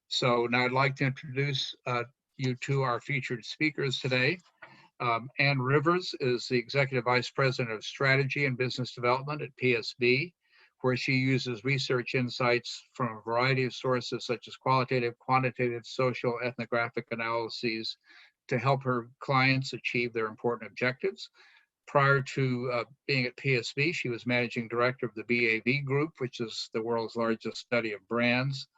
So now I'd like to introduce you to our featured speakers today. Ann Rivers is the Executive Vice President of Strategy and Business Development at PSB, where she uses research insights from a variety of sources such as qualitative, quantitative, social, ethnographic analyses to help her clients achieve their important objectives. Prior to being at PSB, she was managing director of the BAV Group, which is the world's largest study of brands,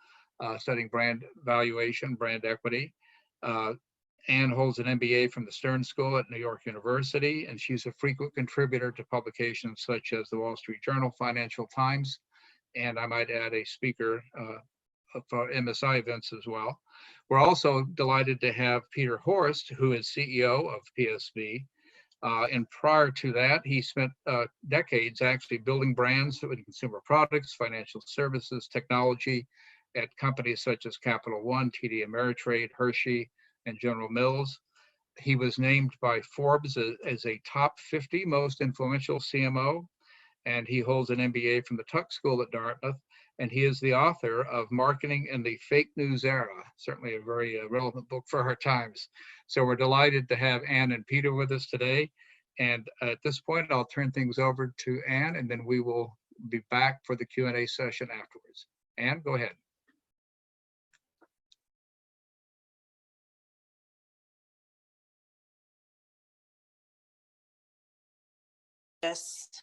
studying brand valuation, brand equity. Anne holds an MBA from the Stern School at New York University, and she's a frequent contributor to publications such as the Wall Street Journal, Financial Times, and I might add a speaker for MSI events as well. We're also delighted to have Peter Horst, who is CEO of PSB. And prior to that, he spent decades actually building brands in consumer products, financial services, technology at companies such as Capital One, TD Ameritrade, Hershey, and General Mills. He was named by Forbes as a top 50 most influential CMO, and he holds an MBA from the Tuck School at Dartmouth, and he is the author of Marketing in the Fake News Era, certainly a very relevant book for our times. So we're delighted to have Ann and Peter with us today. And at this point, I'll turn things over to Ann, and then we will be back for the Q&A session afterwards. Ann, go ahead. Just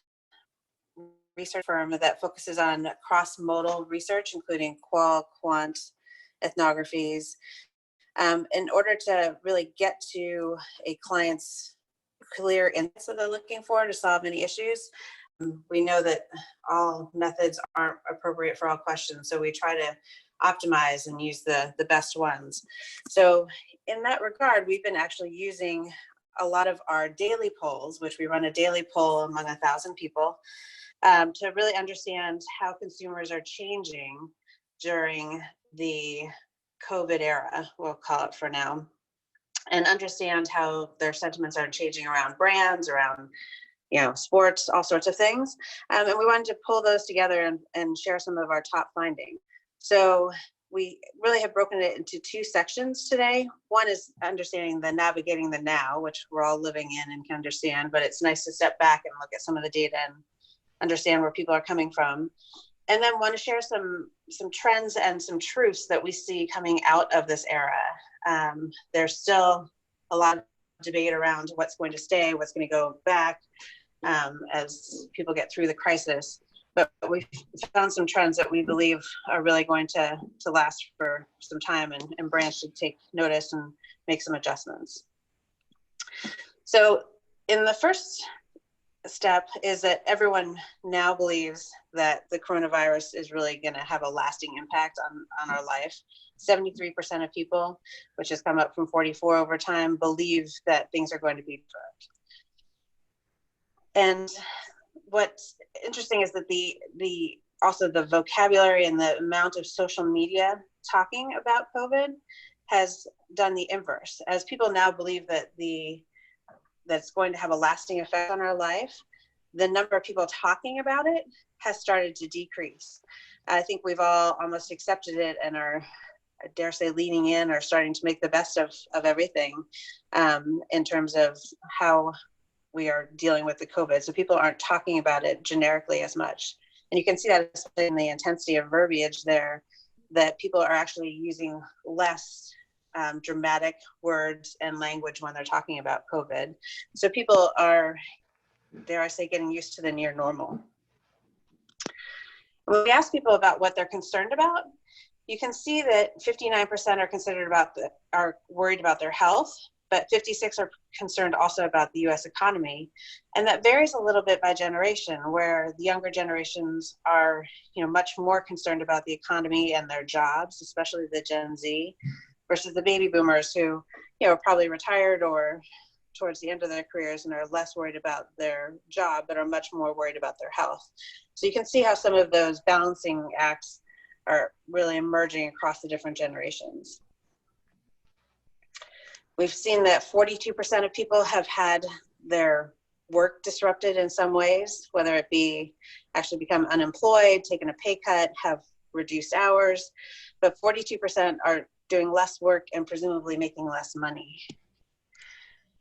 research firm that focuses on cross-modal research, including qual, quant, ethnographies, in order to really get to a client's clear insights that they're looking for to solve any issues. We know that all methods aren't appropriate for all questions, so we try to optimize and use the best ones. So in that regard, we've been actually using a lot of our daily polls, which we run a daily poll among 1,000 people, to really understand how consumers are changing during the COVID era, we'll call it for now, and understand how their sentiments are changing around brands, around sports, all sorts of things. And we wanted to pull those together and share some of our top findings. So we really have broken it into two sections today. One is understanding the navigating the now, which we're all living in and can understand, but it's nice to step back and look at some of the data and understand where people are coming from. And then want to share some trends and some truths that we see coming out of this era. There's still a lot of debate around what's going to stay, what's going to go back as people get through the crisis. But we've found some trends that we believe are really going to last for some time, and brands should take notice and make some adjustments. So in the first step is that everyone now believes that the coronavirus is really going to have a lasting impact on our life. 73% of people, which has come up from 44 over time, believe that things are going to be different. And what's interesting is that also the vocabulary and the amount of social media talking about COVID has done the inverse. As people now believe that's going to have a lasting effect on our life, the number of people talking about it has started to decrease. I think we've all almost accepted it and are, I dare say, leaning in or starting to make the best of everything in terms of how we are dealing with the COVID. So people aren't talking about it generically as much. And you can see that in the intensity of verbiage there, that people are actually using less dramatic words and language when they're talking about COVID. So people are, dare I say, getting used to the near normal. When we ask people about what they're concerned about, you can see that 59% are worried about their health, but 56% are concerned also about the US economy. And that varies a little bit by generation, where the younger generations are much more concerned about the economy and their jobs, especially the Gen Z, versus the baby boomers who are probably retired or towards the end of their careers and are less worried about their job, but are much more worried about their health. So you can see how some of those balancing acts are really emerging across the different generations. We've seen that 42% of people have had their work disrupted in some ways, whether it be actually become unemployed, taken a pay cut, have reduced hours. but 42% are doing less work and presumably making less money,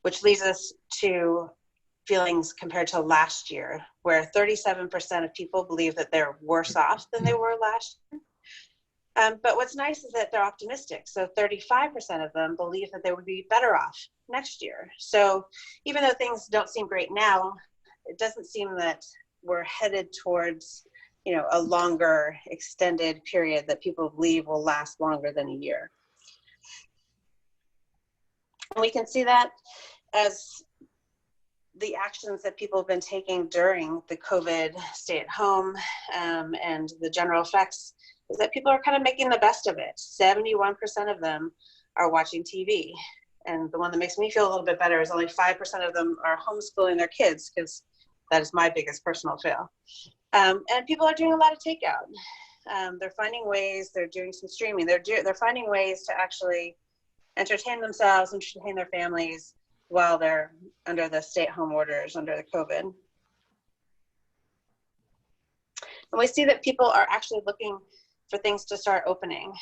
which leads us to feelings compared to last year, where 37% of people believe that they're worse off than they were last year. But what's nice is that they're optimistic. So 35% of them believe that they would be better off next year. So even though things don't seem great now, it doesn't seem that we're headed towards, a longer extended period that people believe will last longer than a year. And we can see that as the actions that people have been taking during the COVID stay at home and the general effects is that people are kind of making the best of it. 71% of them are watching TV. And the one that makes me feel a little bit better is only 5% of them are homeschooling their kids, because that is my biggest personal fail. And people are doing a lot of takeout. They're finding ways, they're doing some streaming. They're finding ways to actually entertain themselves, entertain their families while they're under the stay-at-home orders, under the COVID. And we see that people are actually looking for things to start opening.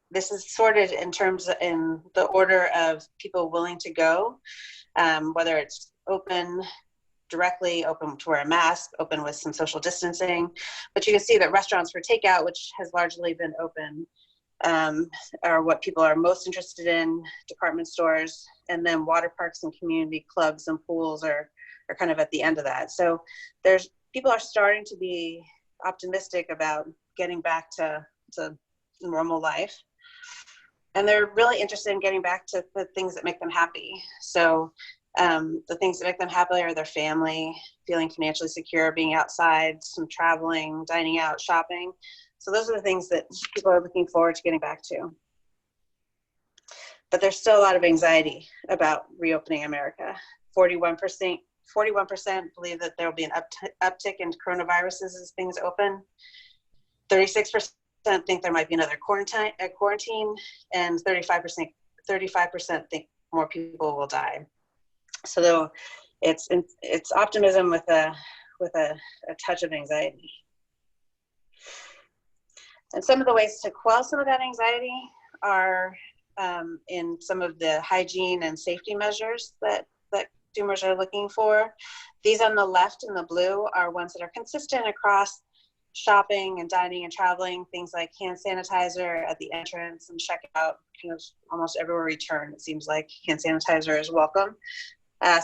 This is sorted in the order of people willing to go, whether it's open directly, open to wear a mask, open with some social distancing. But you can see that restaurants for takeout, which has largely been open, are what people are most interested in, department stores, and then water parks and community clubs and pools are kind of at the end of that. So people are starting to be optimistic about getting back to normal life. And they're really interested in getting back to the things that make them happy. So the things that make them happy are their family, feeling financially secure, being outside, some traveling, dining out, shopping. So those are the things that people are looking forward to getting back to. But there's still a lot of anxiety about reopening America. 41% believe that there will be an uptick in coronaviruses as things open. 36% think there might be another quarantine, and 35% think more people will die. So it's optimism with a touch of anxiety. And some of the ways to quell some of that anxiety are in some of the hygiene and safety measures that consumers are looking for. These on the left in the blue are ones that are consistent across shopping and dining and traveling, things like hand sanitizer at the entrance and checkout. Almost everywhere we turn, it seems like hand sanitizer is welcome.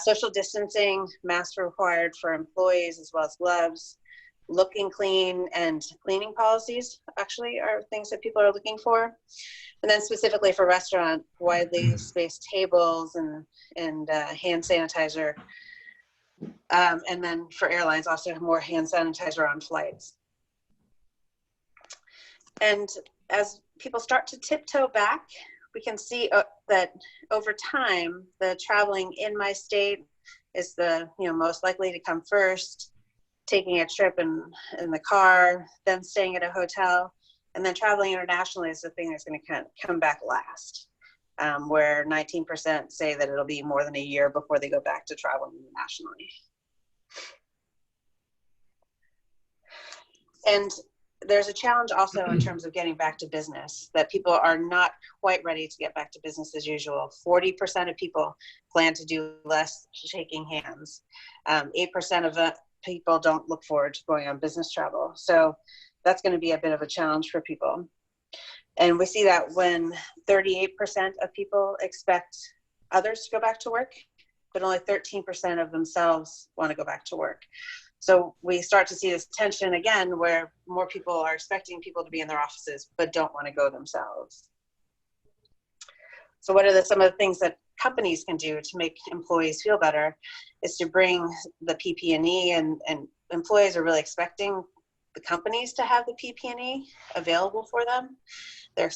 Social distancing, masks required for employees as well as gloves. Looking clean and cleaning policies actually are things that people are looking for. And then specifically for restaurant, widely spaced tables and hand sanitizer. And then for airlines, also more hand sanitizer on flights. And as people start to tiptoe back, we can see that over time, the traveling in my state is the most likely to come first, taking a trip in the car, then staying at a hotel, and then traveling internationally is the thing that's going to come back last, where 19% say that it'll be more than a year before they go back to traveling internationally. And there's a challenge also in terms of getting back to business, that people are not quite ready to get back to business as usual. 40% of people plan to do less shaking hands. 8% of the people don't look forward to going on business travel. So that's going to be a bit of a challenge for people. And we see that when 38% of people expect others to go back to work, but only 13% of themselves want to go back to work. So we start to see this tension again, where more people are expecting people to be in their offices, but don't want to go themselves. So what are some of the things that companies can do to make employees feel better is to bring the PPE, and employees are really expecting the companies to have the PPE available for them. They're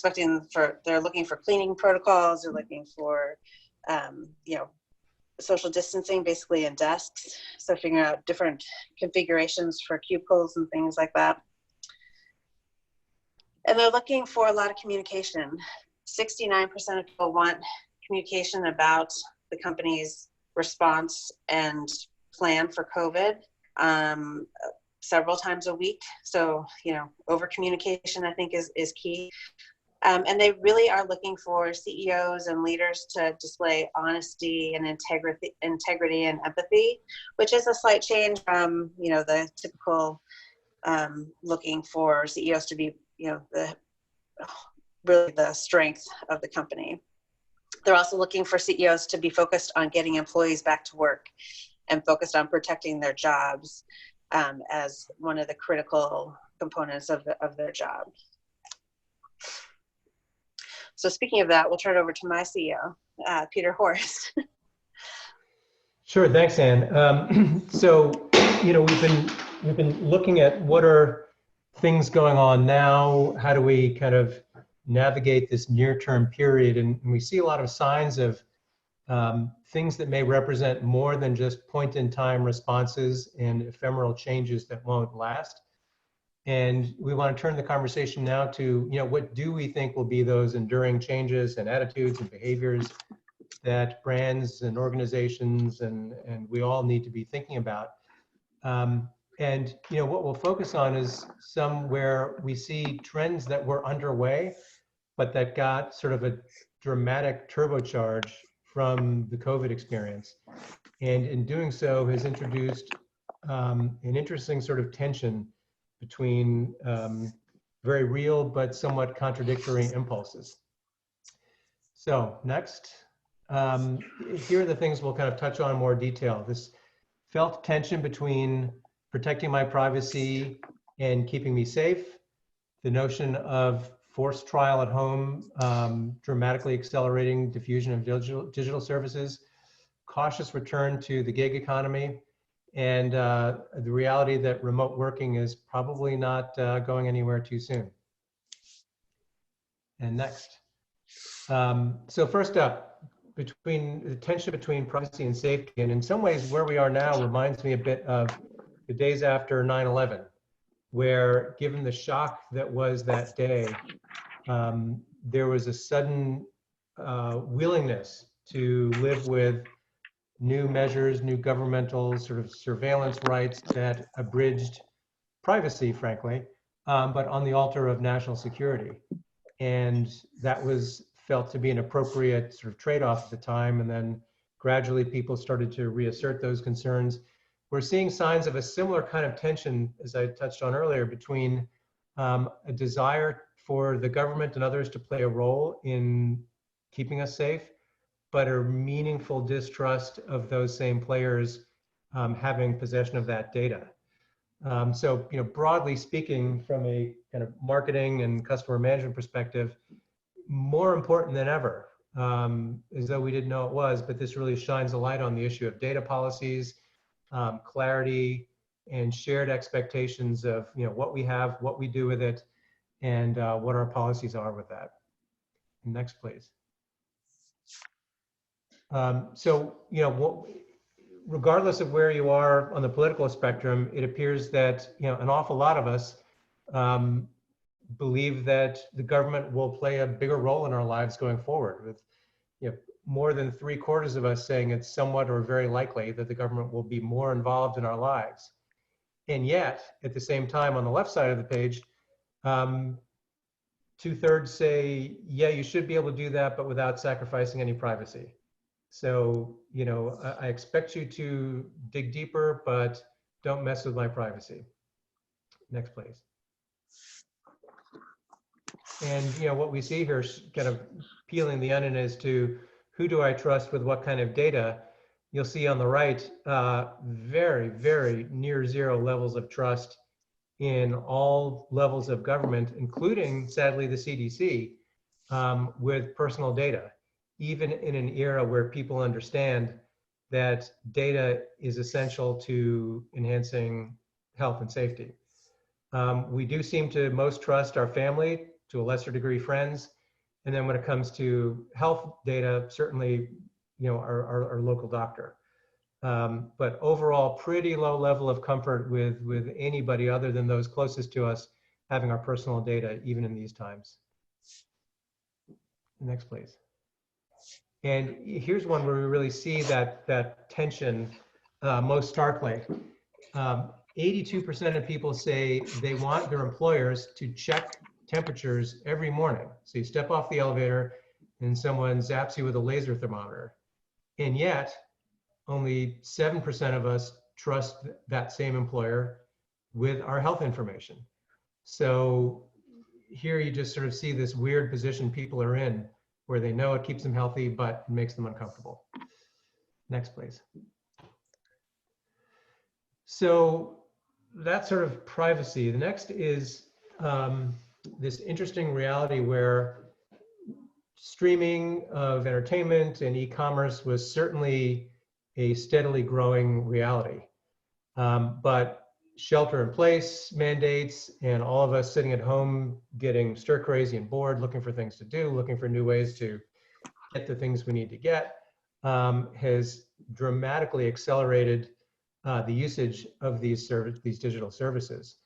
looking for cleaning protocols, they're looking for, social distancing basically in desks. So figuring out different configurations for cubicles and things like that. And they're looking for a lot of communication. 69% of people want communication about the company's response and plan for COVID. several times a week. So, over communication, I think is key. And they really are looking for CEOs and leaders to display honesty and integrity and empathy, which is a slight change from, the typical looking for CEOs to be, really the strength of the company. They're also looking for CEOs to be focused on getting employees back to work and focused on protecting their jobs as one of the critical components of their job. So speaking of that, we'll turn it over to my CEO, Peter Horst. Sure, thanks, Ann. So, we've been looking at what are things going on now. How do we kind of navigate this near-term period? And we see a lot of signs of things that may represent more than just point-in-time responses and ephemeral changes that won't last. And we want to turn the conversation now to, what do we think will be those enduring changes and attitudes and behaviors that brands and organizations and we all need to be thinking about. And what we'll focus on is some where we see trends that were underway, but that got sort of a dramatic turbocharge from the COVID experience. And in doing so has introduced an interesting sort of tension between very real but somewhat contradictory impulses. So next, here are the things we'll kind of touch on in more detail. This felt tension between protecting my privacy and keeping me safe, the notion of forced trial at home, dramatically accelerating diffusion of digital services, cautious return to the gig economy, and the reality that remote working is probably not going anywhere too soon. And next. So first up, between the tension between privacy and safety, and in some ways where we are now reminds me a bit of the days after 9/11, where given the shock that was that day, there was a sudden willingness to live with new measures, new governmental sort of surveillance rights that abridged privacy, frankly, but on the altar of national security. And that was felt to be an appropriate sort of trade-off at the time. And then gradually people started to reassert those concerns. We're seeing signs of a similar kind of tension, as I touched on earlier, between a desire for the government and others to play a role in keeping us safe, but a meaningful distrust of those same players having possession of that data. So, broadly speaking, from a kind of marketing and customer management perspective, more important than ever, as though we didn't know it was, but this really shines a light on the issue of data policies, clarity, and shared expectations of what we have, what we do with it, and what our policies are with that. Next, please. So, regardless of where you are on the political spectrum, it appears that an awful lot of us believe that the government will play a bigger role in our lives going forward, with more than 3/4 of us saying it's somewhat or very likely that the government will be more involved in our lives. And yet, at the same time, on the left side of the page, 2/3 say, yeah, you should be able to do that, but without sacrificing any privacy. So, I expect you to dig deeper, but don't mess with my privacy. Next, please. And, what we see here, kind of peeling the onion as to who do I trust with what kind of data. You'll see on the right, very, very near zero levels of trust in all levels of government, including, sadly, the CDC, with personal data, even in an era where people understand that data is essential to enhancing health and safety. We do seem to most trust our family, to a lesser degree friends, and then when it comes to health data, certainly our local doctor. But overall, pretty low level of comfort with anybody other than those closest to us having our personal data, even in these times. Next, please. And here's one where we really see that tension most starkly. 82% of people say they want their employers to check temperatures every morning. So you step off the elevator and someone zaps you with a laser thermometer. And yet, only 7% of us trust that same employer with our health information. So here you just sort of see this weird position people are in where they know it keeps them healthy, but it makes them uncomfortable. Next, please. So that's sort of privacy. The next is this interesting reality where streaming of entertainment and e-commerce was certainly a steadily growing reality. But shelter in place mandates and all of us sitting at home getting stir crazy and bored, looking for things to do, looking for new ways to get the things we need to get, has dramatically accelerated the usage of these digital services.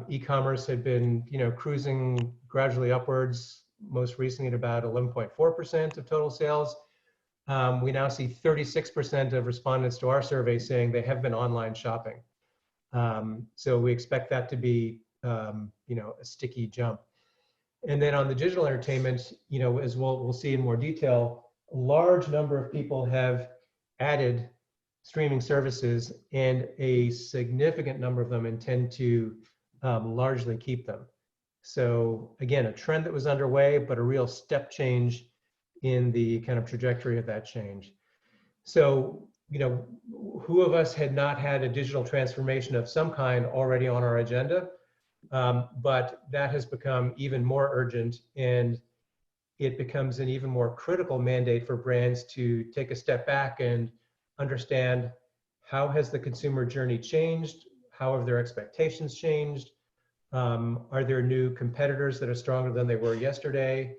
E-commerce had been, cruising gradually upwards, most recently at about 11.4% of total sales. We now see 36% of respondents to our survey saying they have been online shopping. So we expect that to be, a sticky jump. And then on the digital entertainment, as we'll see in more detail, a large number of people have added streaming services, and a significant number of them intend to largely keep them. So again, a trend that was underway, but a real step change in the kind of trajectory of that change. So, who of us had not had a digital transformation of some kind already on our agenda? But that has become even more urgent, and it becomes an even more critical mandate for brands to take a step back and understand how has the consumer journey changed? How have their expectations changed? Are there new competitors that are stronger than they were yesterday?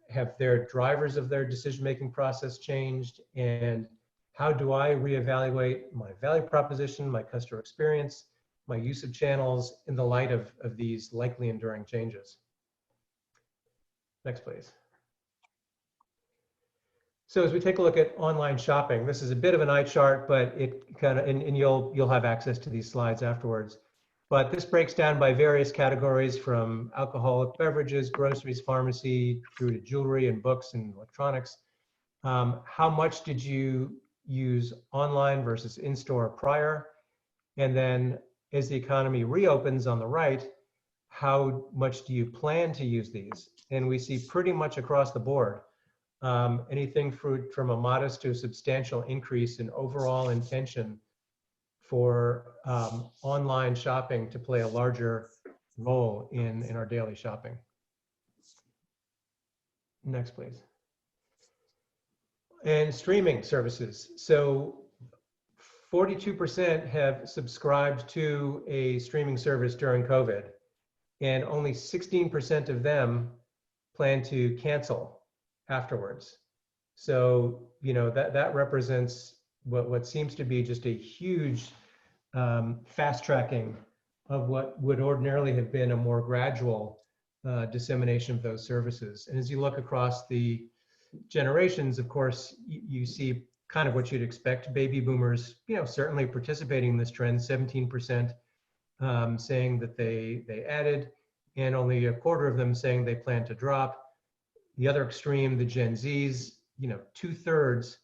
Have their drivers of their decision-making process changed? And how do I reevaluate my value proposition, my customer experience, my use of channels in the light of these likely enduring changes? Next, please. So as we take a look at online shopping, this is a bit of an eye chart, but it kind of, and you'll have access to these slides afterwards. But this breaks down by various categories from alcoholic beverages, groceries, pharmacy, through to jewelry and books and electronics. How much did you use online versus in-store prior? And then as the economy reopens on the right, how much do you plan to use these? And we see pretty much across the board, anything from a modest to a substantial increase in overall intention for online shopping to play a larger role in our daily shopping. Next, please. And streaming services. So 42% have subscribed to a streaming service during COVID, and only 16% of them plan to cancel afterwards. So, that represents what seems to be just a huge fast tracking of what would ordinarily have been a more gradual dissemination of those services. And as you look across the generations, of course, you see kind of what you'd expect. Baby boomers, certainly participating in this trend, 17% saying that they added, and only a quarter of them saying they plan to drop. The other extreme, the Gen Zs, 2/3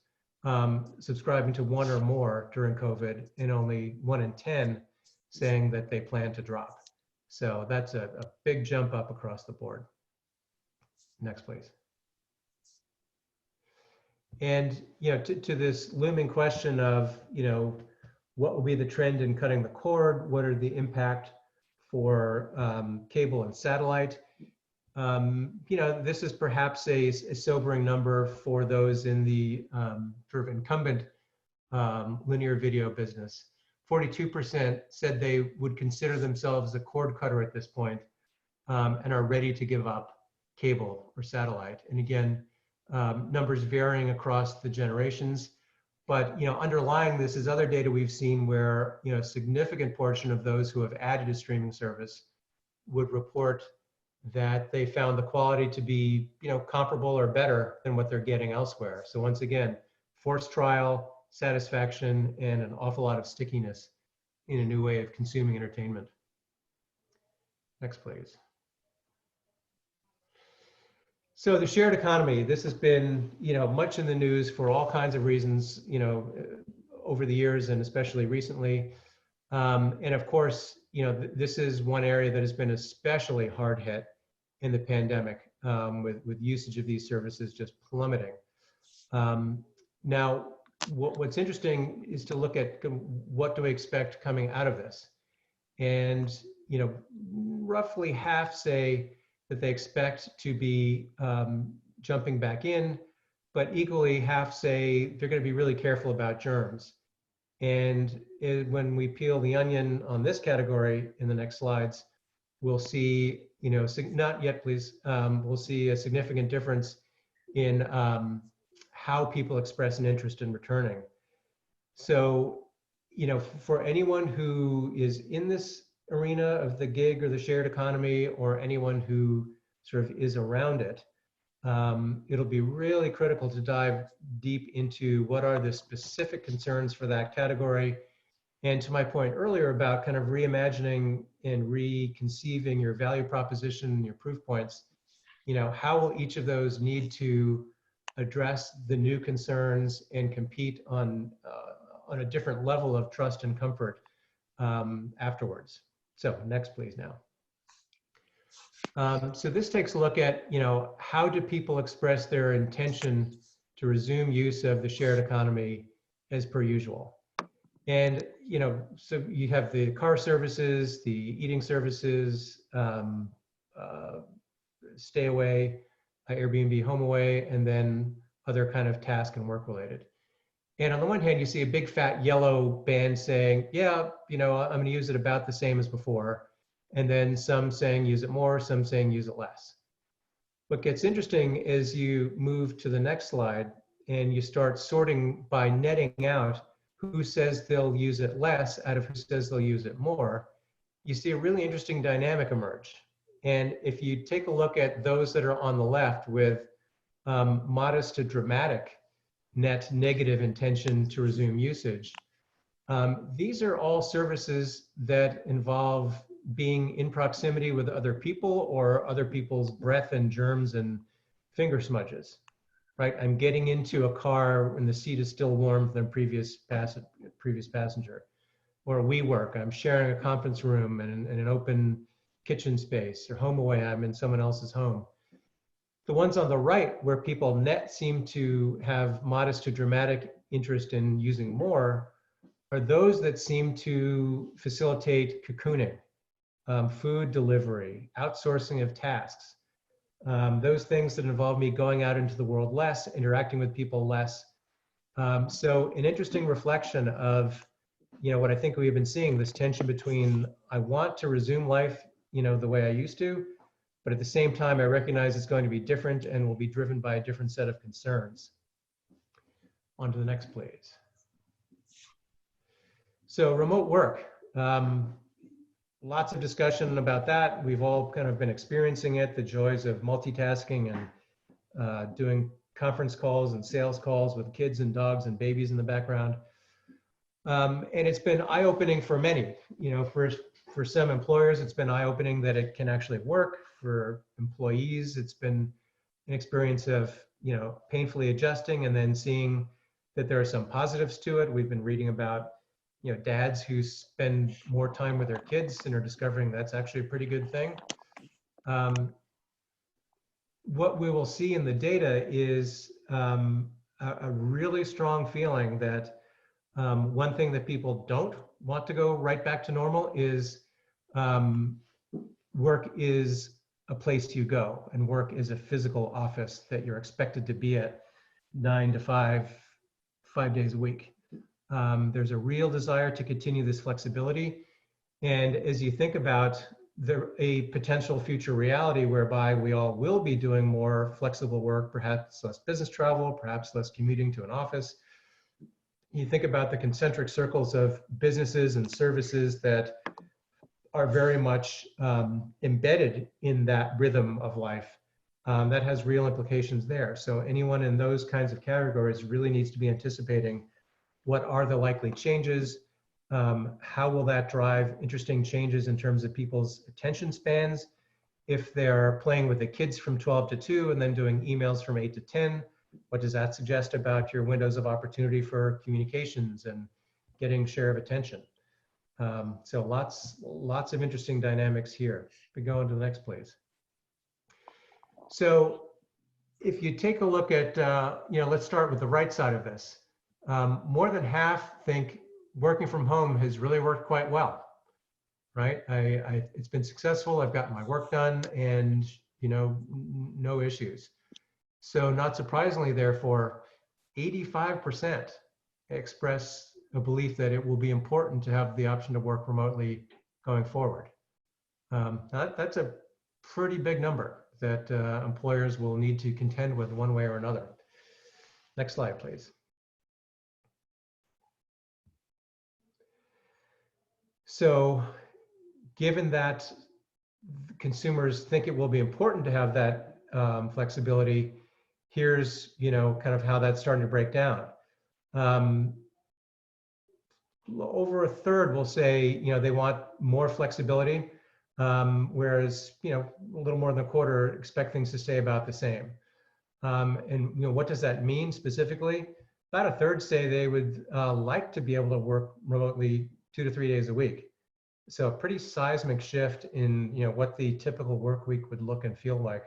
subscribing to one or more during COVID, and only 1 in 10 saying that they plan to drop. So that's a big jump up across the board. Next, please. And to this looming question of what will be the trend in cutting the cord? What are the impact for cable and satellite? This is perhaps a sobering number for those in the sort of incumbent linear video business. 42% said they would consider themselves a cord cutter at this point, and are ready to give up cable or satellite. And again, numbers varying across the generations, but underlying this is other data we've seen where a significant portion of those who have added a streaming service would report that they found the quality to be comparable or better than what they're getting elsewhere. So once again, forced trial, satisfaction, and an awful lot of stickiness in a new way of consuming entertainment. Next, please. So the shared economy, this has been, much in the news for all kinds of reasons, over the years and especially recently. And of course, this is one area that has been especially hard hit in the pandemic, with usage of these services just plummeting. Now, what's interesting is to look at what do we expect coming out of this. And, roughly half say that they expect to be jumping back in, but equally half say they're going to be really careful about germs. And when we peel the onion on this category in the next slides, we'll see, not yet, please, we'll see a significant difference in how people express an interest in returning. So, for anyone who is in this arena of the gig or the shared economy, or anyone who sort of is around it, it'll be really critical to dive deep into what are the specific concerns for that category. And to my point earlier about kind of reimagining and reconceiving your value proposition, your proof points, how will each of those need to address the new concerns and compete on a different level of trust and comfort afterwards. So next, please, now. So this takes a look at, how do people express their intention to resume use of the shared economy as per usual. And, so you have the car services, the eating services, stay away, Airbnb, home away, and then other kind of task and work related. And on the one hand, you see a big fat yellow band saying, yeah, I'm going to use it about the same as before. And then some saying use it more, some saying use it less. What gets interesting is you move to the next slide and you start sorting by netting out who says they'll use it less out of who says they'll use it more. You see a really interesting dynamic emerge. And if you take a look at those that are on the left with modest to dramatic net negative intention to resume usage, these are all services that involve being in proximity with other people or other people's breath and germs and finger smudges, right? I'm getting into a car when the seat is still warm than previous passenger. Or WeWork, I'm sharing a conference room and an open kitchen space. Or home away, I'm in someone else's home. The ones on the right where people net seem to have modest to dramatic interest in using more are those that seem to facilitate cocooning, food delivery, outsourcing of tasks, those things that involve me going out into the world less, interacting with people less. So an interesting reflection of, what I think we've been seeing, this tension between I want to resume life, the way I used to, but at the same time, I recognize it's going to be different and will be driven by a different set of concerns. On to the next, please. So remote work. Lots of discussion about that. We've all kind of been experiencing it, the joys of multitasking and doing conference calls and sales calls with kids and dogs and babies in the background. And it's been eye-opening for many. For some employers, it's been eye-opening that it can actually work. For employees, it's been an experience of, painfully adjusting and then seeing that there are some positives to it. We've been reading about dads who spend more time with their kids and are discovering that's actually a pretty good thing. What we will see in the data is a really strong feeling that one thing that people don't want to go right back to normal is work is a place you go, and work is a physical office that you're expected to be at 9 to 5 days a week. There's a real desire to continue this flexibility. And as you think about a potential future reality whereby we all will be doing more flexible work, perhaps less business travel, perhaps less commuting to an office, you think about the concentric circles of businesses and services that are very much embedded in that rhythm of life. That has real implications there. So anyone in those kinds of categories really needs to be anticipating what are the likely changes, How will that drive interesting changes in terms of people's attention spans? If they're playing with the kids from 12 to 2 and then doing emails from 8 to 10, what does that suggest about your windows of opportunity for communications and getting share of attention? So lots of interesting dynamics here. If we go on to the next, please. So if you take a look at, let's start with the right side of this. More than half think working from home has really worked quite well, right? It's been successful. I've gotten my work done and, no issues. So not surprisingly, therefore, 85% express a belief that it will be important to have the option to work remotely going forward. That's a pretty big number that employers will need to contend with one way or another. Next slide, please. So given that consumers think it will be important to have that flexibility, here's kind of how that's starting to break down. Over a third will say they want more flexibility, whereas a little more than a quarter expect things to stay about the same. And what does that mean specifically? About a third say they would like to be able to work remotely 2 to 3 days a week. So a pretty seismic shift in what the typical work week would look and feel like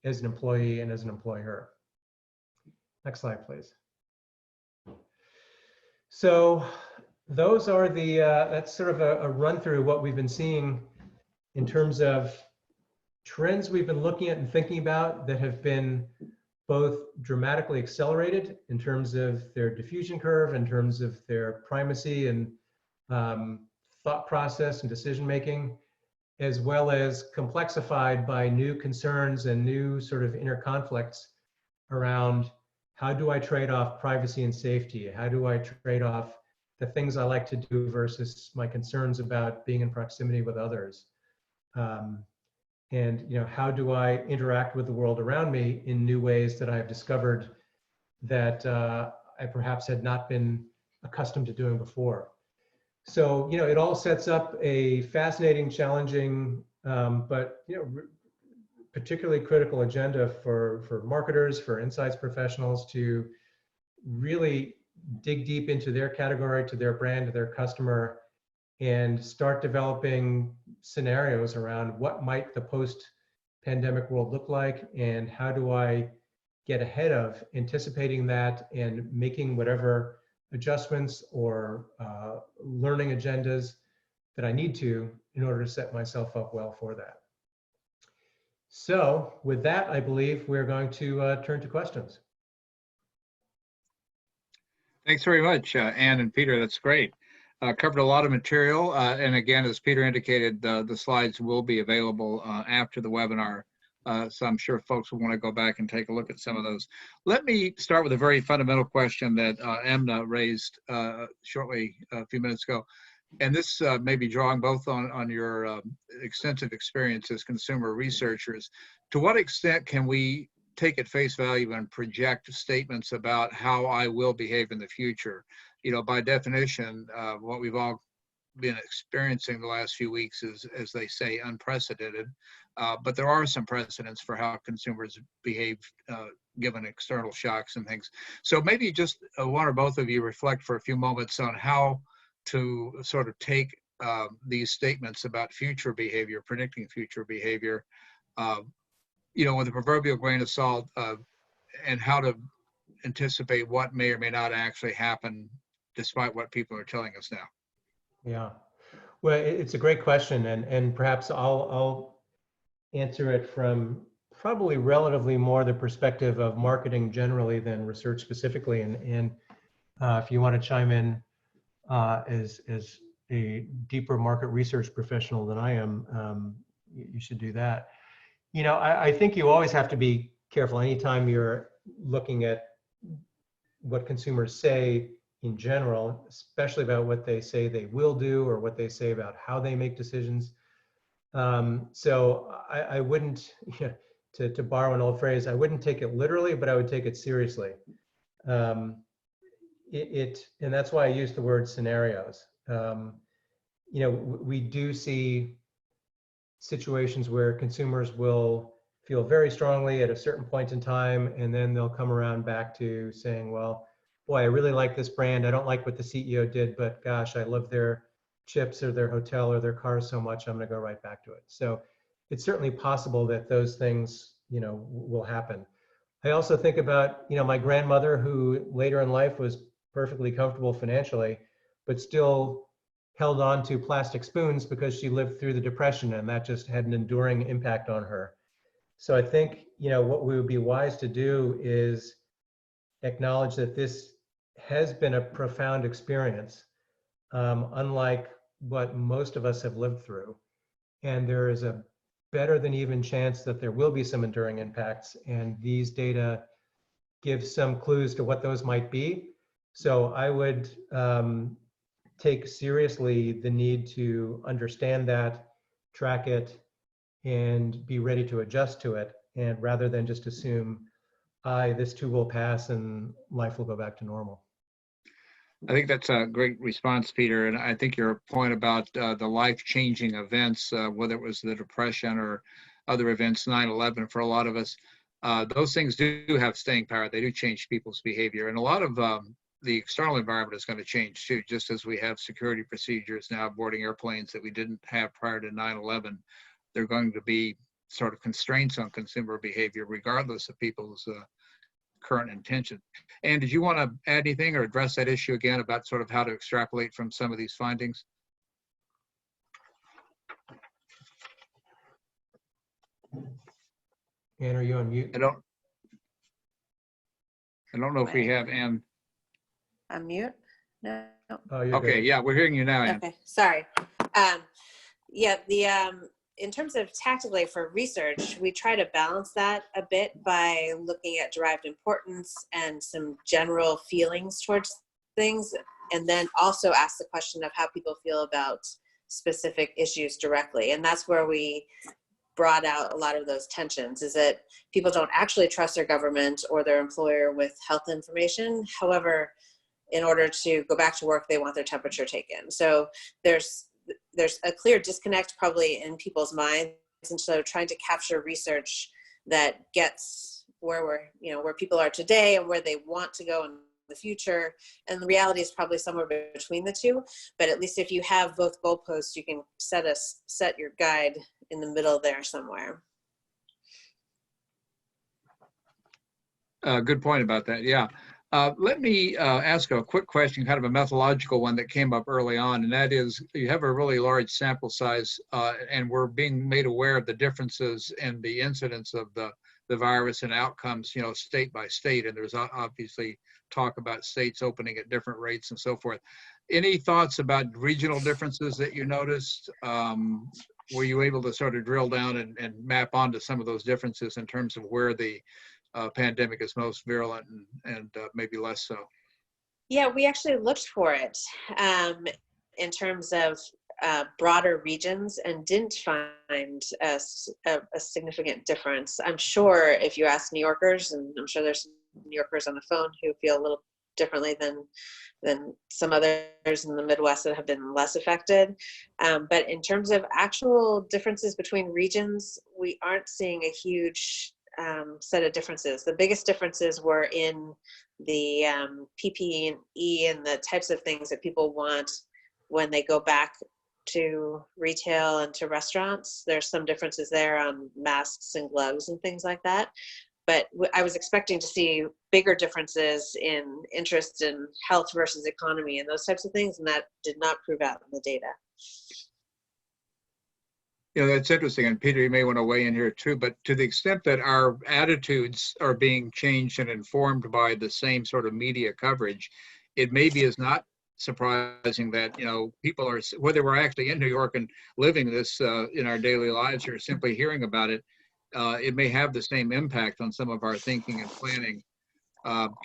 as an employee and as an employer. Next slide, please. So those are the, that's sort of a run through what we've been seeing in terms of trends we've been looking at and thinking about that have been both dramatically accelerated in terms of their diffusion curve, in terms of their primacy and thought process and decision making, as well as complexified by new concerns and new sort of inner conflicts around how do I trade off privacy and safety? How do I trade off the things I like to do versus my concerns about being in proximity with others? And how do I interact with the world around me in new ways that I've discovered that I perhaps had not been accustomed to doing before? So it all sets up a fascinating, challenging, but particularly critical agenda for marketers, for insights professionals to really dig deep into their category, to their brand, to their customer, and start developing scenarios around what might the post-pandemic world look like, and how do I get ahead of anticipating that and making whatever adjustments or learning agendas that I need to in order to set myself up well for that. So with that, I believe we're going to turn to questions. Thanks very much, Ann and Peter. That's great. Covered a lot of material. And again, as Peter indicated, the slides will be available after the webinar. So I'm sure folks will want to go back and take a look at some of those. Let me start with a very fundamental question that Emna raised shortly a few minutes ago. And this may be drawing both on your extensive experience as consumer researchers. To what extent can we take at face value and project statements about how I will behave in the future? By definition, what we've all been experiencing the last few weeks is, as they say, unprecedented. But there are some precedents for how consumers behave given external shocks and things. So maybe just one or both of you reflect for a few moments on how to sort of take these statements about future behavior, predicting future behavior, with a proverbial grain of salt, and how to anticipate what may or may not actually happen despite what people are telling us now. Yeah, well, it's a great question, and perhaps I'll answer it from probably relatively more the perspective of marketing generally than research specifically. And if you want to chime in as a deeper market research professional than I am, you should do that. I think you always have to be careful anytime you're looking at what consumers say in general, especially about what they say they will do or what they say about how they make decisions. So I wouldn't, to borrow an old phrase, I wouldn't take it literally, but I would take it seriously. and that's why I use the word scenarios. We do see situations where consumers will feel very strongly at a certain point in time, and then they'll come around back to saying, well, boy, I really like this brand. I don't like what the CEO did, but gosh, I love their chips or their hotel or their cars so much, I'm going to go right back to it. So it's certainly possible that those things, will happen. I also think about, my grandmother, who later in life was perfectly comfortable financially, but still held on to plastic spoons because she lived through the Depression, and that just had an enduring impact on her. So I think, what we would be wise to do is acknowledge that this has been a profound experience, unlike what most of us have lived through. And there is a better than even chance that there will be some enduring impacts, and these data give some clues to what those might be. So I would take seriously the need to understand that, track it, and be ready to adjust to it, and rather than just assume, this too will pass and life will go back to normal. I think that's a great response, Peter. And I think your point about the life-changing events, whether it was the Depression or other events, 9/11 for a lot of us, those things do have staying power. They do change people's behavior. And a lot of the external environment is going to change too, just as we have security procedures now boarding airplanes that we didn't have prior to 9/11. There are going to be sort of constraints on consumer behavior, regardless of people's current intention. And did you want to add anything or address that issue again about sort of how to extrapolate from some of these findings? Anne, are you on mute? I don't know if we have Anne. I'm mute? No. Oh, you're Okay, good. yeah, we're hearing you now, Anne. Okay, sorry. Yeah, in terms of tactically for research, we try to balance that a bit by looking at derived importance and some general feelings towards things, and then also ask the question of how people feel about specific issues directly. And that's where we brought out a lot of those tensions, is that people don't actually trust their government or their employer with health information. However, in order to go back to work, they want their temperature taken. So there's a clear disconnect probably in people's minds. And so trying to capture research that gets where people are today and where they want to go in the future. And the reality is probably somewhere between the two, but at least if you have both goalposts, you can set your guide in the middle there somewhere. Good point about that. Yeah. Let me ask a quick question, kind of a methodological one that came up early on, and that is you have a really large sample size, and we're being made aware of the differences in the incidence of the virus and outcomes, state by state, and there's obviously talk about states opening at different rates and so forth. Any thoughts about regional differences that you noticed? Were you able to sort of drill down and map onto some of those differences in terms of where the pandemic is most virulent and maybe less so? Yeah, we actually looked for it in terms of broader regions and didn't find a significant difference. I'm sure if you ask New Yorkers, and I'm sure there's New Yorkers on the phone who feel a little differently than some others in the Midwest that have been less affected. But in terms of actual differences between regions, we aren't seeing a huge set of differences. The biggest differences were in the PPE and the types of things that people want when they go back to retail and to restaurants. There's some differences there on masks and gloves and things like that. But I was expecting to see bigger differences in interest in health versus economy and those types of things, and that did not prove out in the data. That's interesting. And Peter, you may want to weigh in here too, but to the extent that our attitudes are being changed and informed by the same sort of media coverage, it maybe is not surprising that, people are, whether we're actually in New York and living this in our daily lives or simply hearing about it, it may have the same impact on some of our thinking and planning.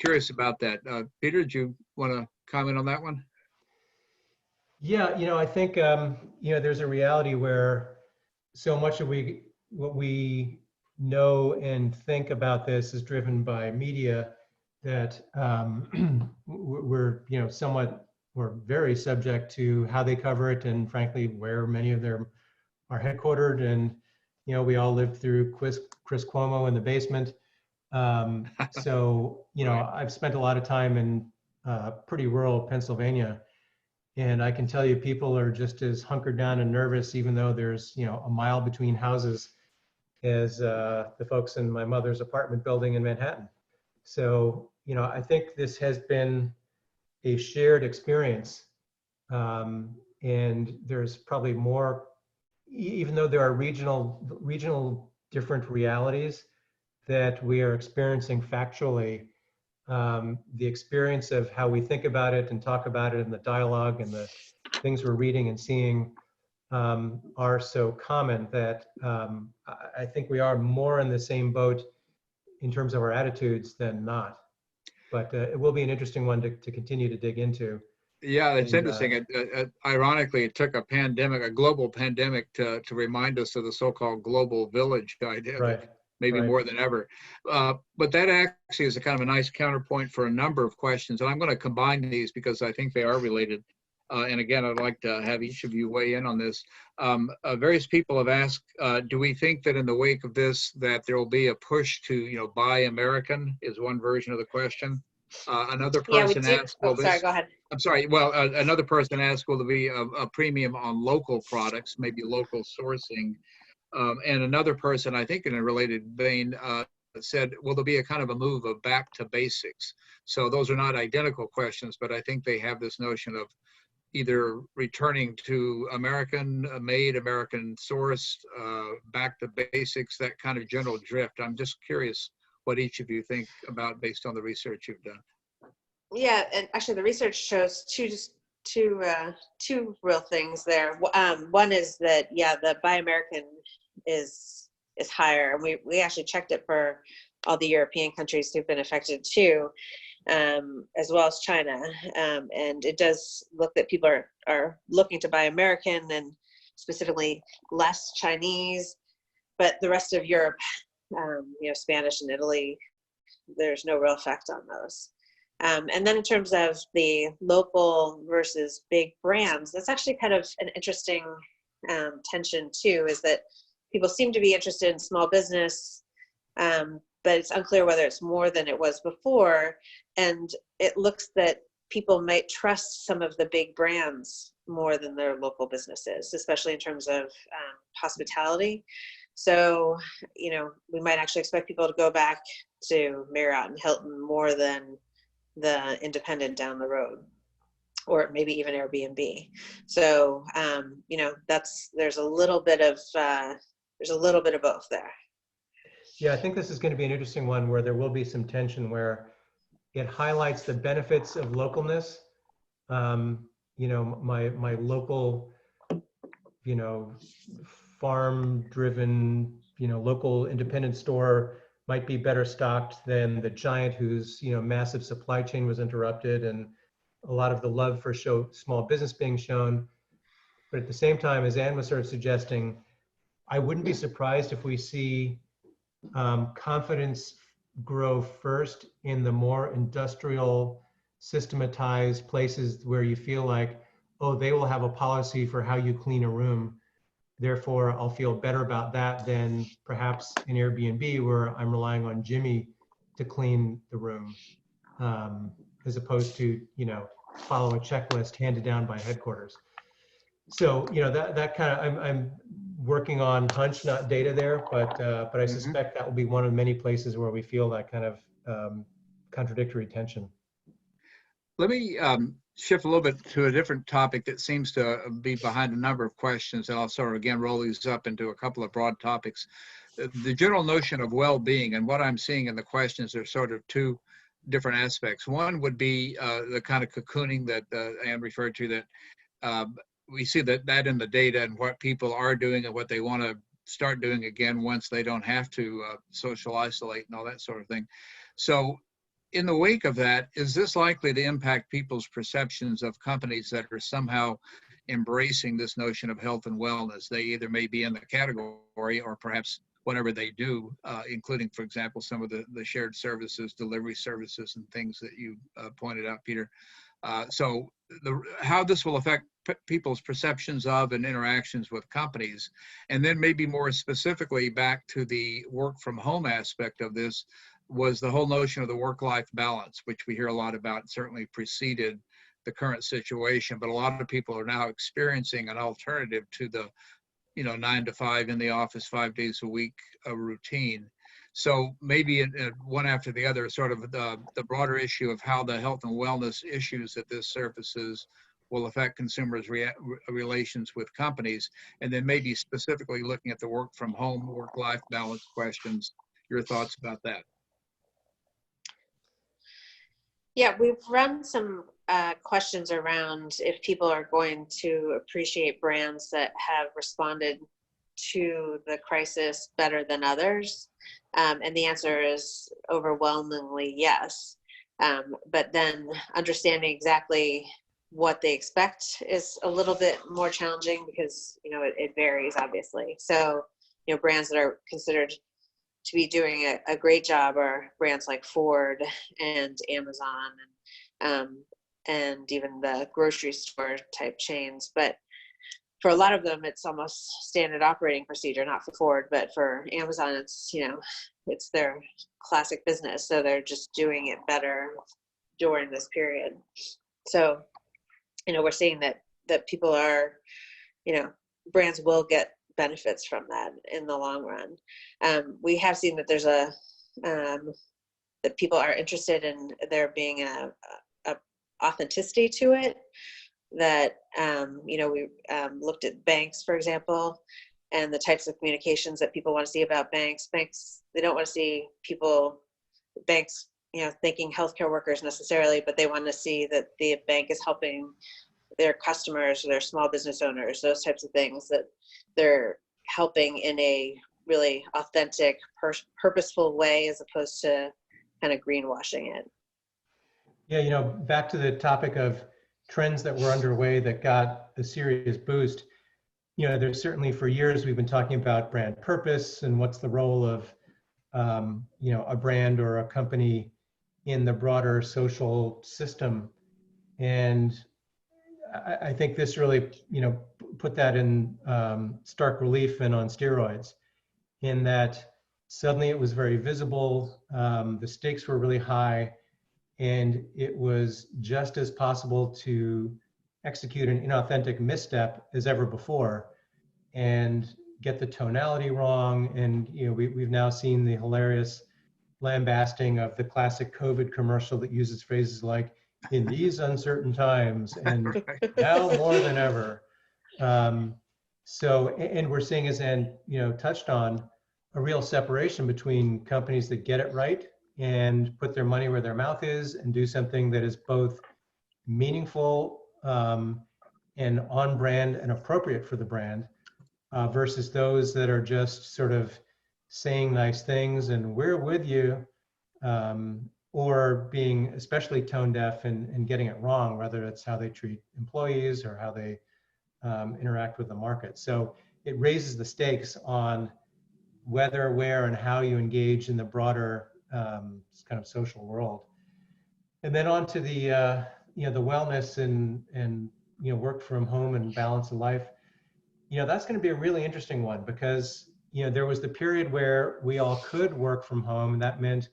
Curious about that. Peter, do you want to comment on that one? Yeah, I think, there's a reality where so much of what we know and think about this is driven by media, that we're, somewhat or very subject to how they cover it, and frankly, where many of them are headquartered. And, we all lived through Chris Cuomo in the basement. So, Right. I've spent a lot of time in pretty rural Pennsylvania, and I can tell you people are just as hunkered down and nervous, even though there's, a mile between houses, as the folks in my mother's apartment building in Manhattan. So, I think this has been a shared experience. And there's probably more, even though there are regional different realities that we are experiencing factually, the experience of how we think about it and talk about it and the dialogue and the things we're reading and seeing are so common that I think we are more in the same boat in terms of our attitudes than not. But it will be an interesting one to continue to dig into. Yeah, it's And, interesting. Ironically, it took a global pandemic to remind us of the so-called global village idea, right, maybe right. more than ever. But that actually is a kind of a nice counterpoint for a number of questions. And I'm going to combine these because I think they are related. And again, I'd like to have each of you weigh in on this. Various people have asked, do we think that in the wake of this, that there will be a push to, buy American is one version of the question. Another Yeah, we person do. asked, Oh, will sorry, this, go ahead. I'm sorry, well, another person asked, will there be a premium on local products, maybe local sourcing? And another person, I think in a related vein, said, will there be a kind of a move of back to basics? So those are not identical questions, but I think they have this notion of either returning to American made, American sourced, back to basics, that kind of general drift. I'm just curious what each of you think about based on the research you've done. Yeah, and actually the research shows two real things there. One is that, yeah, the Buy American is higher, and we actually checked it for all the European countries who've been affected too, as well as China. And it does look that people are looking to buy American, and specifically less Chinese, but the rest of Europe, Spanish and Italy, there's no real effect on those. And then in terms of the local versus big brands, that's actually kind of an interesting tension too, is that people seem to be interested in small business, but it's unclear whether it's more than it was before. And it looks that people might trust some of the big brands more than their local businesses, especially in terms of hospitality. So, we might actually expect people to go back to Marriott and Hilton more than the independent down the road, or maybe even Airbnb. So, there's a little bit of both there. Yeah, I think this is going to be an interesting one where there will be some tension where it highlights the benefits of localness. My local, farm-driven, local independent store might be better stocked than the giant whose, massive supply chain was interrupted, and a lot of the love for small business being shown. But at the same time, as Anne was sort of suggesting, I wouldn't be surprised if we see confidence grow first in the more industrial, systematized places where you feel like, oh, they will have a policy for how you clean a room. Therefore, I'll feel better about that than perhaps an Airbnb where I'm relying on Jimmy to clean the room, as opposed to, follow a checklist handed down by headquarters. So, that kind of, I'm working on hunch, not data there, but I suspect that will be one of many places where we feel that kind of contradictory tension. Let me shift a little bit to a different topic that seems to be behind a number of questions, and I'll sort of again roll these up into a couple of broad topics. The general notion of well-being, and what I'm seeing in the questions are sort of two different aspects. One would be the kind of cocooning that Anne referred to, that we see that in the data and what people are doing and what they want to start doing again once they don't have to social isolate and all that sort of thing. So in the wake of that, is this likely to impact people's perceptions of companies that are somehow embracing this notion of health and wellness? They either may be in the category or perhaps whatever they do, including, for example, some of the shared services, delivery services, and things that you pointed out, Peter. So how this will affect people's perceptions of and interactions with companies, and then maybe more specifically back to the work from home aspect of this, was the whole notion of the work-life balance, which we hear a lot about, certainly preceded the current situation, but a lot of people are now experiencing an alternative to the 9 to 5 in the office, 5 days a week routine. So maybe one after the other, sort of the broader issue of how the health and wellness issues that this surfaces will affect consumers' relations with companies, and then maybe specifically looking at the work from home, work-life balance questions. Your thoughts about that? Yeah, we've run some questions around if people are going to appreciate brands that have responded to the crisis better than others. And the answer is overwhelmingly yes. But then understanding exactly what they expect is a little bit more challenging because, it varies, obviously. So, brands that are considered to be doing a great job are brands like Ford and Amazon and even the grocery store type chains. But for a lot of them, it's almost standard operating procedure, not for Ford, but for Amazon, it's their classic business. So they're just doing it better during this period. So, we're seeing that people are, brands will get benefits from that in the long run. We have seen that there's that people are interested in there being a authenticity to it. That we looked at banks, for example, and the types of communications that people want to see about banks. Banks, they don't want to see banks thanking healthcare workers necessarily, but they want to see that the bank is helping their customers, their small business owners, those types of things, that they're helping in a really authentic, purposeful way, as opposed to kind of greenwashing it. Yeah, back to the topic of trends that were underway that got a serious boost. There's certainly for years we've been talking about brand purpose and what's the role of a brand or a company in the broader social system. And I think this really, put that in stark relief and on steroids, in that suddenly it was very visible, the stakes were really high, and it was just as possible to execute an inauthentic misstep as ever before and get the tonality wrong. And we've now seen the hilarious lambasting of the classic COVID commercial that uses phrases like, in these uncertain times, and now more than ever. So, and we're seeing, as Ann touched on, a real separation between companies that get it right and put their money where their mouth is and do something that is both meaningful and on brand and appropriate for the brand, versus those that are just sort of saying nice things and we're with you, or being especially tone deaf and getting it wrong, whether it's how they treat employees or how they interact with the market. So it raises the stakes on whether, where, and how you engage in the broader kind of social world. And then on to the the wellness and work from home and balance of life. That's going to be a really interesting one, because there was the period where we all could work from home, and that meant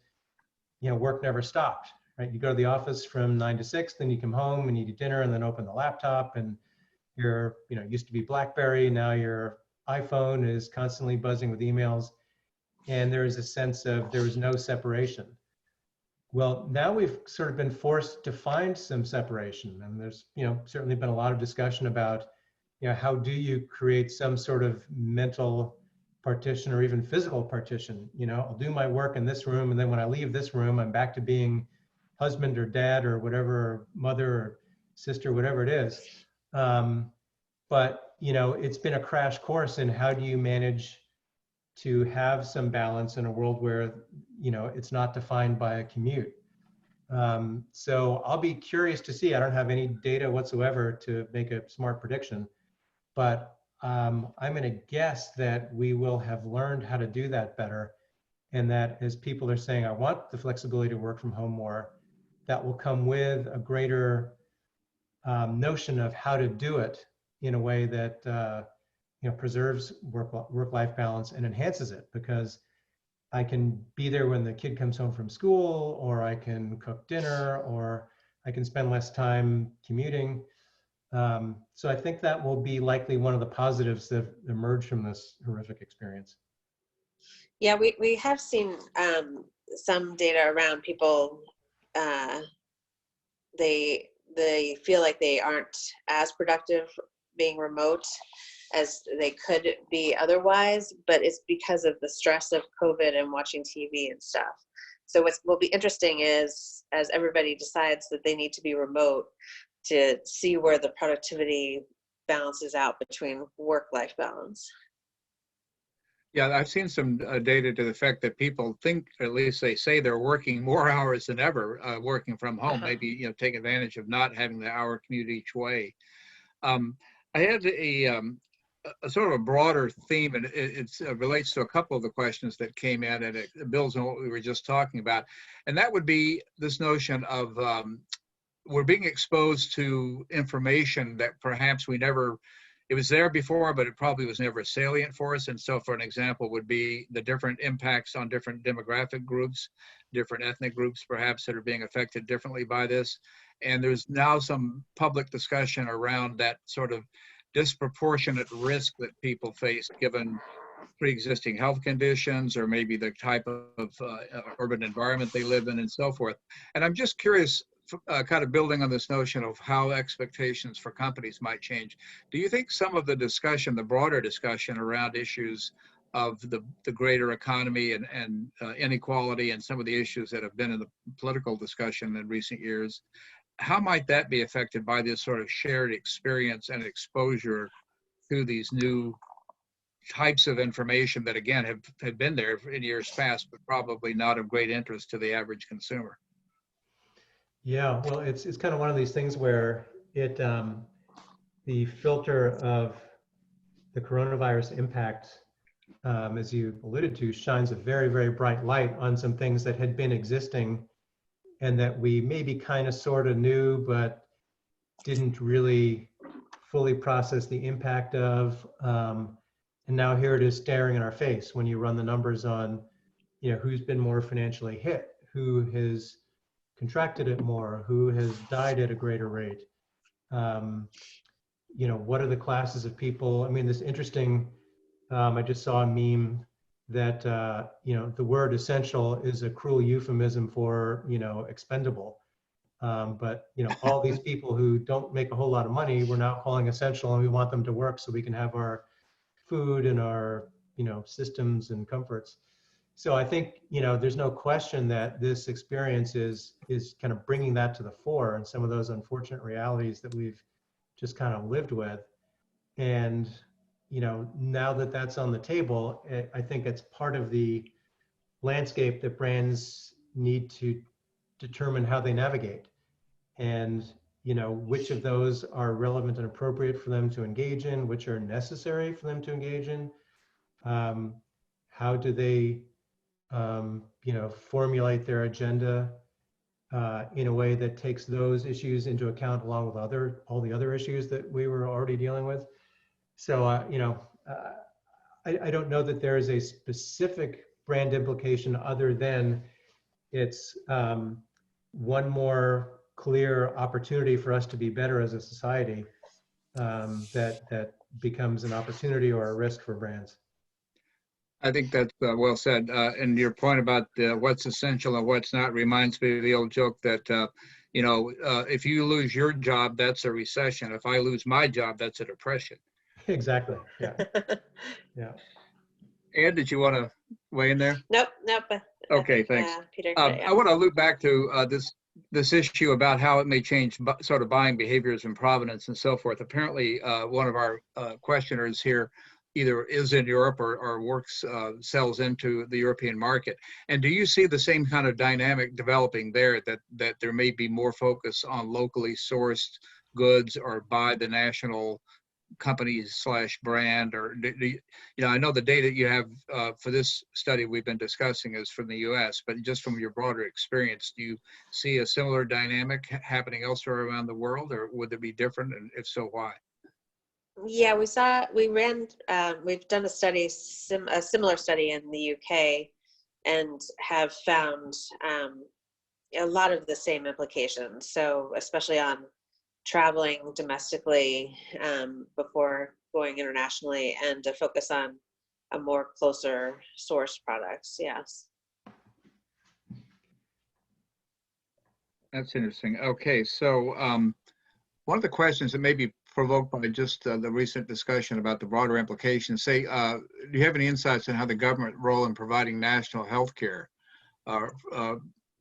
work never stopped, right? You go to the office from 9 to 6, then you come home and you eat dinner and then open the laptop, and your used to be BlackBerry, now your iPhone is constantly buzzing with emails, and there is a sense of there is no separation. Well, now we've sort of been forced to find some separation, and there's certainly been a lot of discussion about how do you create some sort of mental partition or even physical partition. I'll do my work in this room, and then when I leave this room, I'm back to being husband or dad or whatever, or mother or sister, whatever it is. But it's been a crash course in how do you manage to have some balance in a world where it's not defined by a commute. So I'll be curious to see. I don't have any data whatsoever to make a smart prediction, but I'm going to guess that we will have learned how to do that better. And that as people are saying, I want the flexibility to work from home more, that will come with a greater notion of how to do it in a way that preserves work-life balance and enhances it, because I can be there when the kid comes home from school, or I can cook dinner, or I can spend less time commuting. So I think that will be likely one of the positives that emerge from this horrific experience. Yeah, we have seen some data around people, they feel like they aren't as productive being remote as they could be otherwise, but it's because of the stress of COVID and watching TV and stuff. So what will be interesting is, as everybody decides that they need to be remote, to see where the productivity balances out between work-life balance. Yeah, I've seen some data to the effect that people think, or at least they say, they're working more hours than ever, working from home. Maybe take advantage of not having the hour commute each way. I had a sort of a broader theme, and it relates to a couple of the questions that came in, and it builds on what we were just talking about, and that would be this notion of we're being exposed to information that perhaps it was there before, but it probably was never salient for us. And so, for an example, would be the different impacts on different demographic groups, different ethnic groups, perhaps, that are being affected differently by this. And there's now some public discussion around that sort of disproportionate risk that people face given pre-existing health conditions, or maybe the type of urban environment they live in, and so forth. And I'm just curious, kind of building on this notion of how expectations for companies might change. Do you think some of the discussion, the broader discussion around issues of the greater economy and inequality, and some of the issues that have been in the political discussion in recent years, how might that be affected by this sort of shared experience and exposure to these new types of information that, again, have been there in years past, but probably not of great interest to the average consumer? Yeah, well, it's kind of one of these things where the filter of the coronavirus impact, as you alluded to, shines a very, very bright light on some things that had been existing and that we maybe kind of sort of knew, but didn't really fully process the impact of. And now here it is staring in our face when you run the numbers on, who's been more financially hit, who has contracted it more, who has died at a greater rate. What are the classes of people? I mean, this interesting, I just saw a meme that, the word essential is a cruel euphemism for, expendable. But, all these people who don't make a whole lot of money, we're now calling essential, and we want them to work so we can have our food and our, systems and comforts. So I think, there's no question that this experience is kind of bringing that to the fore, and some of those unfortunate realities that we've just kind of lived with. And, now that that's on the table, I think it's part of the landscape that brands need to determine how they navigate. And, which of those are relevant and appropriate for them to engage in, which are necessary for them to engage in. How do they formulate their agenda in a way that takes those issues into account, along with all the other issues that we were already dealing with. So, I don't know that there is a specific brand implication other than it's one more clear opportunity for us to be better as a society, that becomes an opportunity or a risk for brands. I think that's well said. And your point about what's essential and what's not reminds me of the old joke that, if you lose your job, that's a recession. If I lose my job, that's a depression. Exactly. Yeah. Yeah. Ann, did you want to weigh in there? Nope. Okay, thanks. Peter. I want to loop back to this issue about how it may change sort of buying behaviors in Providence and so forth. Apparently, one of our questioners here either is in Europe or sells into the European market. And do you see the same kind of dynamic developing there, that there may be more focus on locally sourced goods or by the national companies slash brand, or I know the data you have for this study we've been discussing is from the U.S., but just from your broader experience, do you see a similar dynamic happening elsewhere around the world, or would it be different, and if so, why? Yeah, we've done a study, a similar study in the UK, and have found a lot of the same implications. So especially on traveling domestically before going internationally, and a focus on a more closer source products. Yes. That's interesting. Okay, so one of the questions that may be provoked by just the recent discussion about the broader implications, say, do you have any insights on how the government role in providing national health care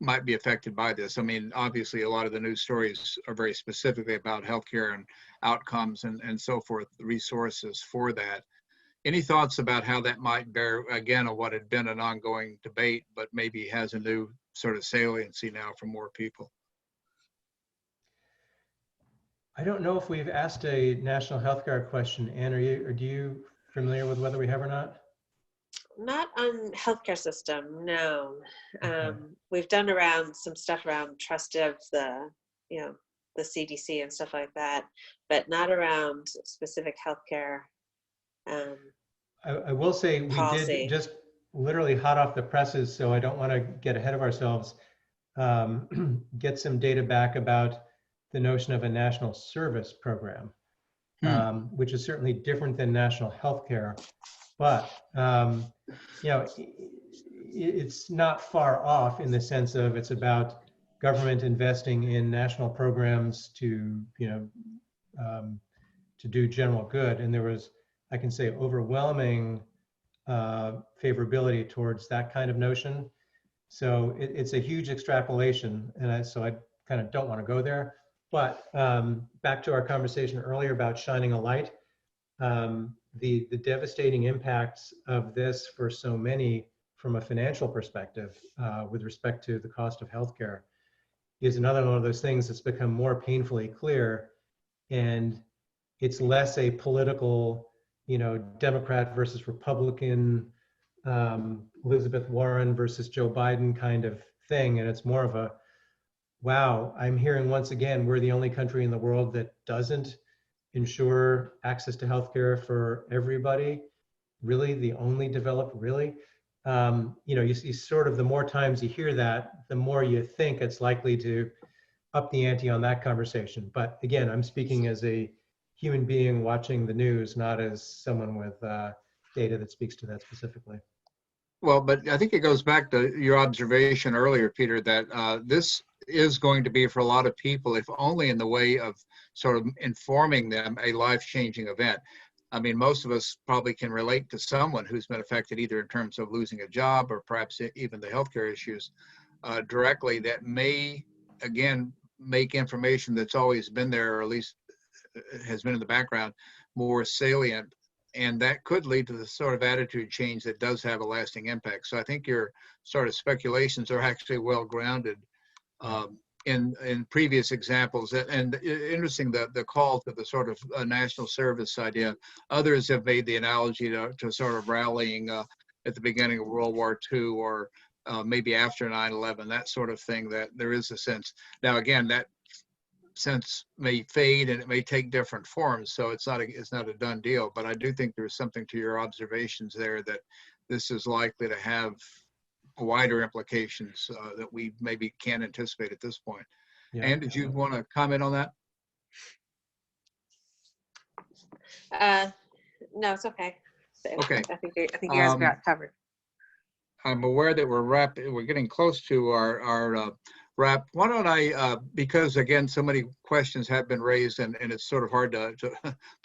might be affected by this? I mean, obviously, a lot of the news stories are very specifically about healthcare and outcomes and so forth, the resources for that. Any thoughts about how that might bear, again, on what had been an ongoing debate, but maybe has a new sort of saliency now for more people? I don't know if we've asked a national healthcare question. Anne, are you familiar with whether we have or not? Not on healthcare system, no. Okay. We've done some stuff around trust of the CDC and stuff like that, but not around specific healthcare I will say we policy. did, just literally hot off the presses, so I don't want to get ahead of ourselves, get some data back about the notion of a national service program, which is certainly different than national healthcare. But it's not far off in the sense of it's about government investing in national programs to do general good, and there was, I can say, overwhelming favorability towards that kind of notion. So it's a huge extrapolation, and so I kind of don't want to go there. But back to our conversation earlier about shining a light, the devastating impacts of this for so many from a financial perspective with respect to the cost of healthcare is another one of those things that's become more painfully clear. And it's less a political, Democrat versus Republican, Elizabeth Warren versus Joe Biden kind of thing. And it's more of a, wow, I'm hearing once again, we're the only country in the world that doesn't ensure access to healthcare for everybody. Really, the only developed, really? You see sort of the more times you hear that, the more you think it's likely to up the ante on that conversation. But again, I'm speaking as a human being watching the news, not as someone with data that speaks to that specifically. Well, but I think it goes back to your observation earlier, Peter, that this is going to be for a lot of people, if only in the way of sort of informing them, a life-changing event. I mean, most of us probably can relate to someone who's been affected either in terms of losing a job or perhaps even the healthcare issues directly, that may, again, make information that's always been there, or at least has been in the background, more salient. And that could lead to the sort of attitude change that does have a lasting impact. So I think your sort of speculations are actually well grounded in previous examples. And interesting, the call to the sort of national service idea. Others have made the analogy to sort of rallying at the beginning of World War II, or maybe after 9/11, that sort of thing, that there is a sense. Now, again, that sense may fade and it may take different forms, so it's not a done deal. But I do think there's something to your observations there, that this is likely to have wider implications that we maybe can't anticipate at this point. Yeah. And did you want to comment on that? No, it's okay. Okay. I think you guys got it covered. I'm aware that we're getting close to our wrap. Why don't I, because again, so many questions have been raised and it's sort of hard to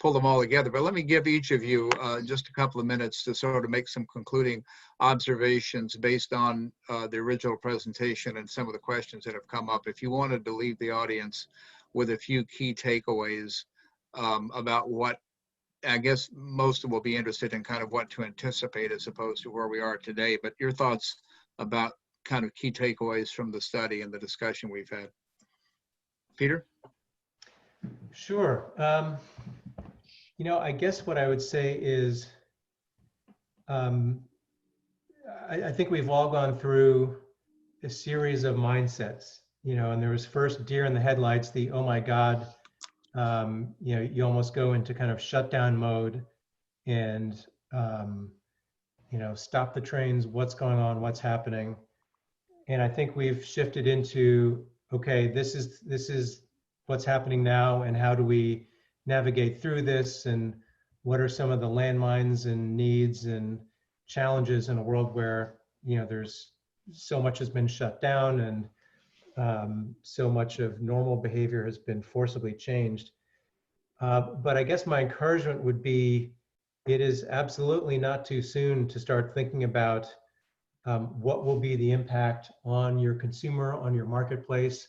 pull them all together, but let me give each of you just a couple of minutes to sort of make some concluding observations based on the original presentation and some of the questions that have come up. If you wanted to leave the audience with a few key takeaways about what, I guess most will be interested in kind of what to anticipate as opposed to where we are today, but your thoughts about kind of key takeaways from the study and the discussion we've had. Peter? Sure. I guess what I would say is, um, I think we've all gone through a series of mindsets, and there was first deer in the headlights, the, oh my God, you almost go into kind of shutdown mode and, stop the trains, what's going on, what's happening. And I think we've shifted into, okay, this is what's happening now, and how do we navigate through this, and what are some of the landmines and needs and challenges in a world where there's so much has been shut down, and so much of normal behavior has been forcibly changed. But I guess my encouragement would be, it is absolutely not too soon to start thinking about what will be the impact on your consumer, on your marketplace,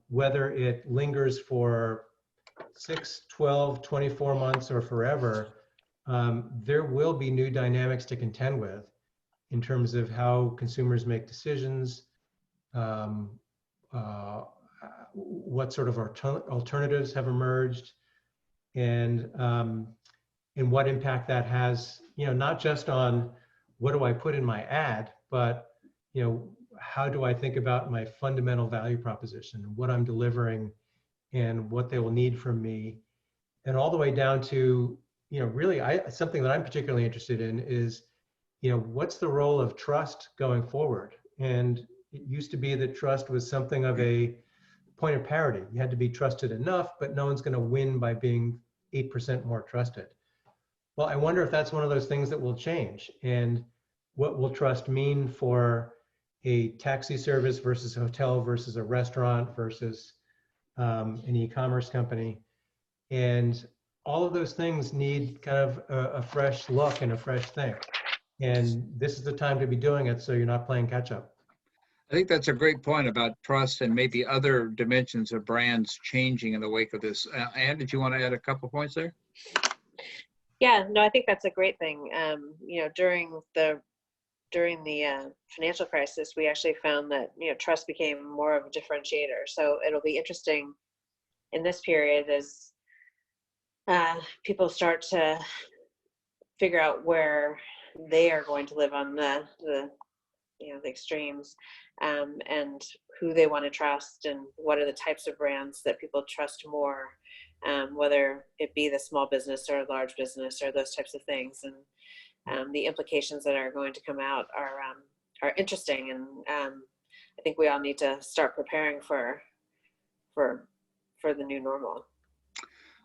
whether it lingers for 6, 12, 24 months or forever. There will be new dynamics to contend with in terms of how consumers make decisions, what sort of alternatives have emerged, and what impact that has, not just on what do I put in my ad, but how do I think about my fundamental value proposition, what I'm delivering, and what they will need from me, and all the way down to really something that I'm particularly interested in is what's the role of trust going forward. And it used to be that trust was something of a point of parity. You had to be trusted enough, but no one's going to win by being 8% more trusted. Well, I wonder if that's one of those things that will change. And what will trust mean for a taxi service versus a hotel versus a restaurant versus an e-commerce company? And all of those things need kind of a fresh look and a fresh think. And this is the time to be doing it, so you're not playing catch up. I think that's a great point about trust and maybe other dimensions of brands changing in the wake of this. Anne, did you want to add a couple points there? Yeah, no, I think that's a great thing. During the financial crisis, we actually found that trust became more of a differentiator. So it'll be interesting in this period as people start to figure out where they are going to live on the extremes, and who they want to trust, and what are the types of brands that people trust more, whether it be the small business or large business or those types of things. And the implications that are going to come out are interesting, and I think we all need to start preparing for the new normal.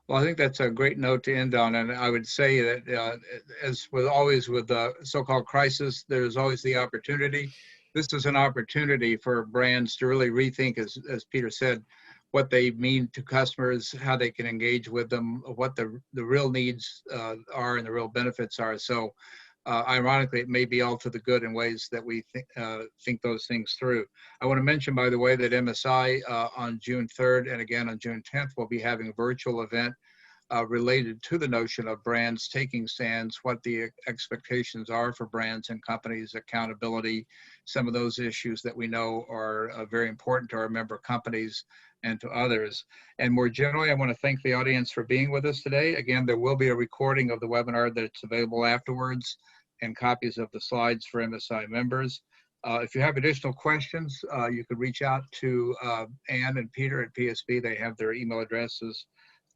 Well, I think that's a great note to end on. And I would say that as with always with the so-called crisis, there's always the opportunity. This is an opportunity for brands to really rethink, as Peter said, what they mean to customers, how they can engage with them, what the real needs are and the real benefits are. So ironically, it may be all to the good in ways that we think those things through. I want to mention, by the way, that MSI on June 3rd and again on June 10th will be having a virtual event related to the notion of brands taking stands, what the expectations are for brands and companies, accountability, some of those issues that we know are very important to our member companies and to others. And more generally, I want to thank the audience for being with us today. Again, there will be a recording of the webinar that's available afterwards, and copies of the slides for MSI members. If you have additional questions, you could reach out to Anne and Peter at PSB. They have their email addresses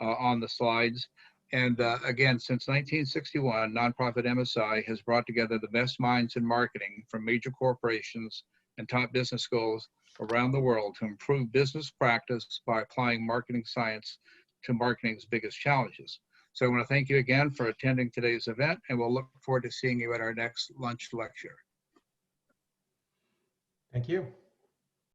on the slides. And again, since 1961, nonprofit MSI has brought together the best minds in marketing from major corporations and top business schools around the world to improve business practice by applying marketing science to marketing's biggest challenges. So I want to thank you again for attending today's event, and we'll look forward to seeing you at our next lunch lecture. Thank you.